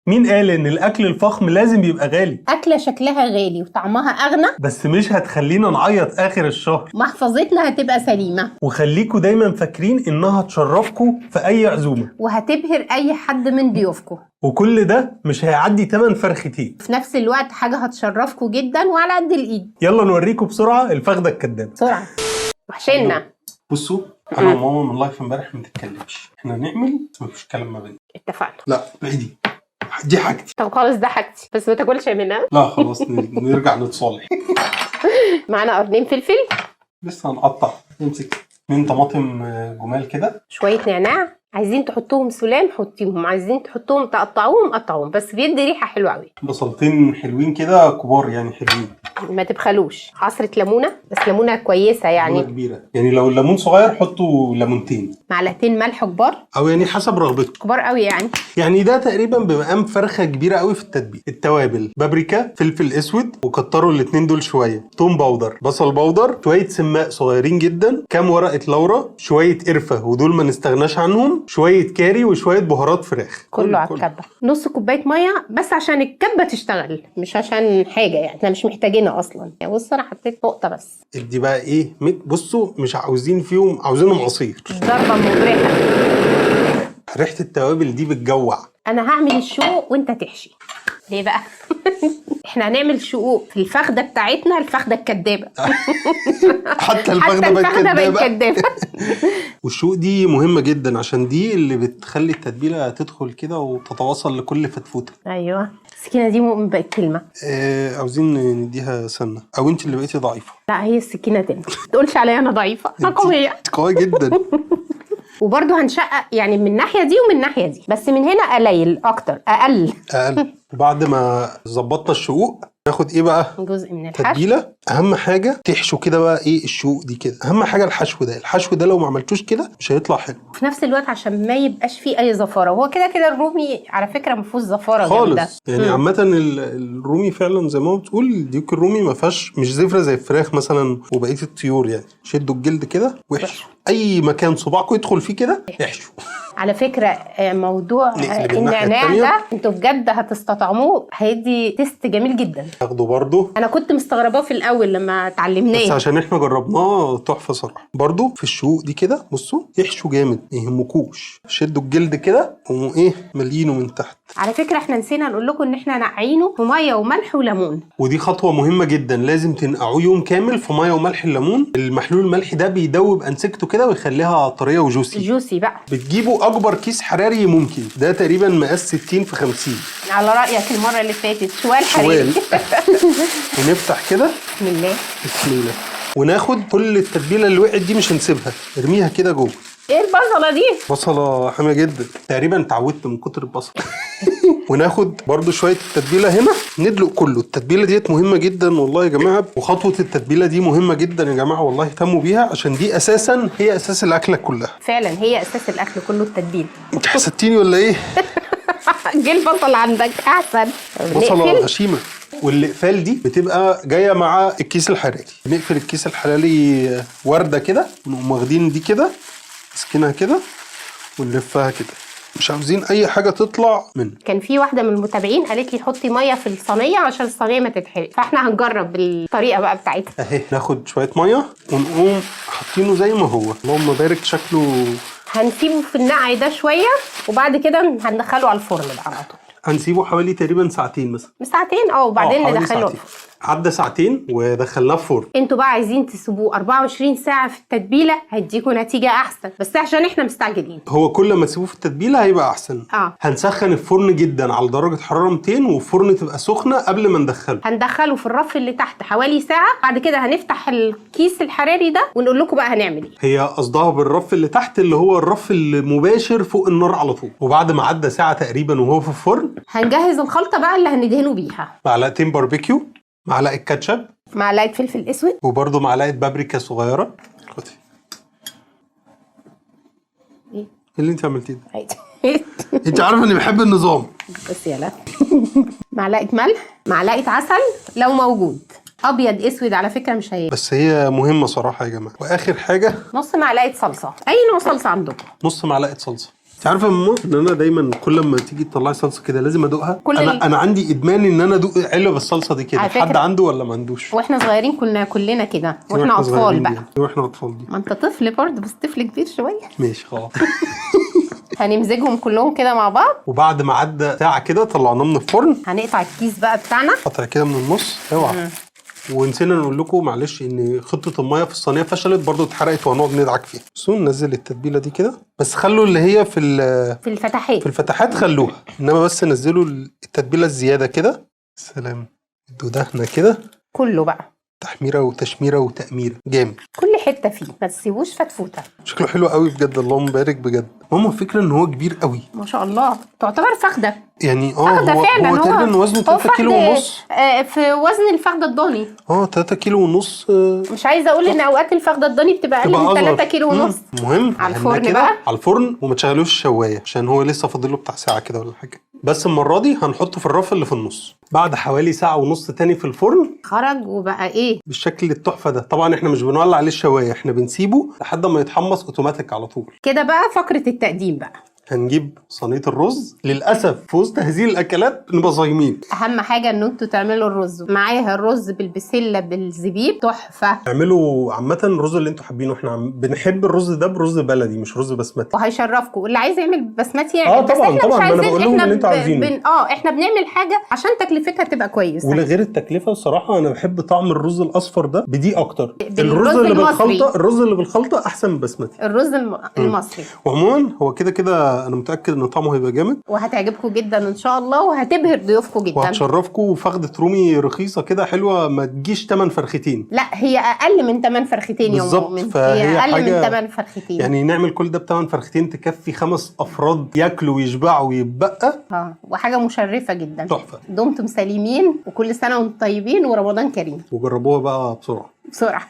مين قال ان الاكل الفخم لازم يبقى غالي؟ أكلة شكلها غالي وطعمها أغنى، بس مش هتخلينا نعيط اخر الشهر. محفظتنا هتبقى سليمة، وخليكوا دايما فاكرين انها تشرفكوا في اي عزومة، وهتبهر أي حد من ضيوفكم. وكل ده مش هيعدي 8 فرختين. في نفس الوقت حاجة هتشرفكم جدا وعلى قد الإيد. يلا نوريكم بسرعة الفخدة الكدابة. بسرعة وحشنا. بصوا انا وماما من لايف امبارح ما تتكلمش، احنا نعمل بس مفيش كلام ما بيننا. اتفقنا. لا بعيدي، دي حاجتي. طب خالص ده حاجتي، بس ما تاكلش منها. لا خلاص نرجع نتصالح. معانا قرنين فلفل، لسه هنقطع. امسك 2 طماطم جمال كده، شوية نعناع، عايزين تحطوهم سلام حطيهم، عايزين تحطوهم تقطعوهم قطعوهم، بس بيدي ريحة حلوة قوي. بصلتين حلوين كده كبار يعني حلوين، ما تبخلوش. عصرة ليمونة، بس ليمونة كويسة يعني كبيرة، يعني لو الليمون صغير حطوا ليمونتين. معلقتين ملح كبار او يعني حسب رغبتكم، كبار قوي يعني ده تقريبا بمقام فرخة كبيرة قوي في التتبيل. التوابل بابريكا، فلفل اسود، وكتروا الاتنين دول شوية، توم باودر، بصل باودر، شوية سماق صغيرين جدا، كام ورقة لورا، شوية قرفة ودول ما نستغناش عنهم، شوية كاري، وشوية بهارات فراخ. كله على الكبة. نص كوباية مية بس عشان الكبة تشتغل، مش عشان حاجة يعني احنا مش محتاجينها اصلا. يعني بص انا حطيت نقطة بس. دي بقى ايه؟ بصوا مش عاوزين فيهم، عاوزينهم عصير. ضربة مبرحة. ريحة التوابل دي بتجوع. انا هعمل الشقوق وانت تحشي. ليه بقى؟ احنا هنعمل شقوق في الفخدة بتاعتنا، الفخدة الكدابة. حتى الفخدة بقت كدابة. والشقوق دي مهمة جدا عشان دي اللي بتخلي التتبيلة تدخل كده وتتواصل لكل فتفوتة. ايوه السكينة دي مؤمن بقت كلمة. عاوزين نديها سنة، او انت اللي بقيتي ضعيفة. لا هي السكينة تاني. تقولش عليا انا ضعيفة، انا قوية. قوية جدا. وبرضه هنشقق يعني من الناحية دي ومن الناحية دي، بس من هنا قليل اكتر اقل. وبعد ما ظبطنا الشقوق ناخد ايه بقى؟ جزء من الحشو. تتبيله. اهم حاجه تحشو كده بقى ايه الشقوق دي كده، اهم حاجه الحشو ده. الحشو ده لو ما عملتوش كده مش هيطلع حلو. في نفس الوقت عشان ما يبقاش فيه اي زفاره، وهو كده كده الرومي على فكره ما فيهوش زفاره خالص يعني. عامه الرومي فعلا زي ما بتقول الديك الرومي ما فيهاش، مش زفره زي الفراخ مثلا وبقيه الطيور. يعني شدوا الجلد كده واحشوا اي مكان صباعكم يدخل فيه كده احشوا. على فكره موضوع النعناع ده انتوا بجد هتستطعموه، هيدي تيست جميل جدا. تاخده برضو. انا كنت مستغرباه في الاول لما اتعلمناه، بس عشان احنا جربناه تحفه صراحه. برضو في الشقوق دي كده بصوا يحشوا جامد، ما يهمكوش. شدوا الجلد كده وايه مليينه من تحت. على فكره احنا نسينا نقول لكم ان احنا نقعينه في ميه وملح وليمون، ودي خطوه مهمه جدا، لازم تنقعوه يوم كامل في ميه وملح الليمون. المحلول الملحي ده بيدوب انسجته كده ويخليها طريه وجوسي بقى. بتجيبوا اكبر كيس حراري ممكن، ده تقريبا مقاس 60 في 50 على رايك المره اللي فاتت. شوال حراري. ونفتح كده بسم الله بسم الله، وناخد كل التتبيله اللي وقعت دي مش هنسيبها، ارميها كده جوه. ايه البصله دي؟ بصله حاميه جدا، تقريبا اتعودت من كتر البصل. وناخد برضو شويه التتبيله هنا ندلق كله. التتبيله ديت مهمه جدا والله يا جماعه، وخطوه التتبيله دي مهمه جدا يا جماعه والله، اهتموا بيها عشان دي اساسا هي اساس الاكله كلها. فعلا هي اساس الاكل كله التتبيله. انت حسدتيني ولا ايه؟ جه البصل عندك احسن. بصله غشيمه. والاقفال دي بتبقى جايه مع الكيس الحراري. نقفل الكيس الحراري ورده كده، ونقوم واخدين دي كده مسكينها كده ونلفها كده، مش عاوزين اي حاجه تطلع منه. كان في واحده من المتابعين قالت لي حطي ميه في الصينيه عشان الصينيه ما تتحرق، فاحنا هنجرب الطريقه بقى بتاعتها اهي. ناخد شويه ميه ونقوم حاطينه زي ما هو، اللهم بارك. شكله هنسيبه في النقع ده شويه وبعد كده هندخله على الفرن بقى على طول. هنسيبه حوالي تقريبا ساعتين مثلا. ساعتين وبعدين ندخله. عدى ساعتين ودخلناه في فرن. انتوا بقى عايزين تسيبوه 24 ساعه في التتبيله هيديكوا نتيجه احسن، بس عشان احنا مستعجلين. هو كل ما تسيبوه في التتبيله هيبقى احسن. هنسخن الفرن جدا على درجه حراره 200، والفرن تبقى سخنه قبل ما ندخله. هندخله في الرف اللي تحت حوالي ساعه، بعد كده هنفتح الكيس الحراري ده ونقول لكم بقى هنعمل ايه. هي قصدها بالرف اللي تحت اللي هو الرف المباشر فوق النار على طول. وبعد ما عدى ساعه تقريبا وهو في الفرن هنجهز الخلطه بقى اللي هندهنه بيها. معلقتين باربيكيو، معلقه كاتشب، معلقه فلفل اسود، وبرده معلقه بابريكا صغيره. ايه اللي انت عملتيه ده؟ انت عارفه اني بحب النظام. بس يلا. معلقه ملح، معلقه عسل لو موجود، ابيض اسود على فكره مش هي، بس هي مهمه صراحه يا جماعه. واخر حاجه نص معلقه صلصه، اي نوع صلصه عندكم. نص معلقه صلصه. انت عارفه يا ماما ان انا دايما كل ما تيجي تطلعي صلصه كده لازم ادوقها. كل انا عندي ادمان ان انا ادوق علبه الصلصه دي كده. على فكرة. حد عنده ولا ما عندوش؟ واحنا صغيرين كنا كلنا كده واحنا اطفال صغيرين بقى. دي. واحنا اطفال دي. ما انت طفل برضه بس طفل كبير شويه. ماشي خلاص. هنمزجهم كلهم كده مع بعض. وبعد ما عدى ساعه كده طلعناه من الفرن. هنقطع الكيس بقى بتاعنا. قطع كده من النص. اوعى. ونسينا نقول لكم معلش ان خطه الميه في الصينيه فشلت برضو، اتحرقت وهنقعد ندعك فيها. بصوا ننزل التتبيله دي كده، بس خلوا اللي هي في الفتحات خلوها، انما بس نزلوا التتبيله الزياده كده. سلام. ادوا دهنه كده كله بقى تحميره وتشميره وتأميره جامد. كل حته فيه ما تسيبوش فتفوته. شكله حلو قوي بجد، اللهم بارك بجد. ماما فكره ان هو كبير قوي ما شاء الله، تعتبر فخده. يعني فخده فعلا. هو تقريبا وزنه 3 كيلو ونص. في وزن الفخده الضاني. 3 كيلو ونص. مش عايزه اقول ان اوقات الفخده الضاني بتبقى اقل من 3 كيلو ونص. مهم على الفرن بقى، على الفرن، وما تشغلوش الشوايه عشان هو لسه فاضل له بتاع ساعه كده ولا حاجه. بس المره دي هنحطه في الرف اللي في النص. بعد حوالي ساعه ونص تاني في الفرن خرج وبقى ايه بالشكل التحفه ده. طبعا احنا مش بنولع عليه الشوايه، احنا بنسيبه لحد ما يتحمص اوتوماتيك على طول كده. بقى فقره التقديم بقى، هنجيب صينيه الرز. للاسف في وسط هذه الاكلات نبقى صايمين. اهم حاجه ان انتوا تعملوا الرز معاها الرز بالبسله بالزبيب تحفه. اعملوا عامه الرز اللي انتوا حابينه. احنا بنحب الرز ده برز بلدي مش رز بسمتي، وهيشرفكم. اللي عايز يعمل بسمتي يعمل. بس طبعا احنا طبعا، مش ما انا عايزين. بقول لهم اللي انتوا عايزينه. احنا بنعمل حاجه عشان تكلفتها تبقى كويسه. ولغير التكلفه الصراحه انا بحب طعم الرز الاصفر ده بدي اكتر. بالرز المصري. الرز اللي بالخلطه احسن من البسمتي. الرز المصري. وعموما هو كده كده انا متاكد ان طعمه هيبقى جامد وهتعجبكم جدا ان شاء الله، وهتبهر ضيوفكم جدا وهتشرفكم. وفخده رومي رخيصه كده حلوه ما تجيش 8 فرختين. لا هي اقل من 8 فرختين يا مؤمن. هي اقل من 8 فرختين. يعني نعمل كل ده ب8 فرختين تكفي 5 افراد ياكلوا ويشبعوا ويتبقى. وحاجه مشرفه جدا. تحفه. دمتم سالمين وكل سنه وانتم طيبين ورمضان كريم. وجربوها بقى بسرعه.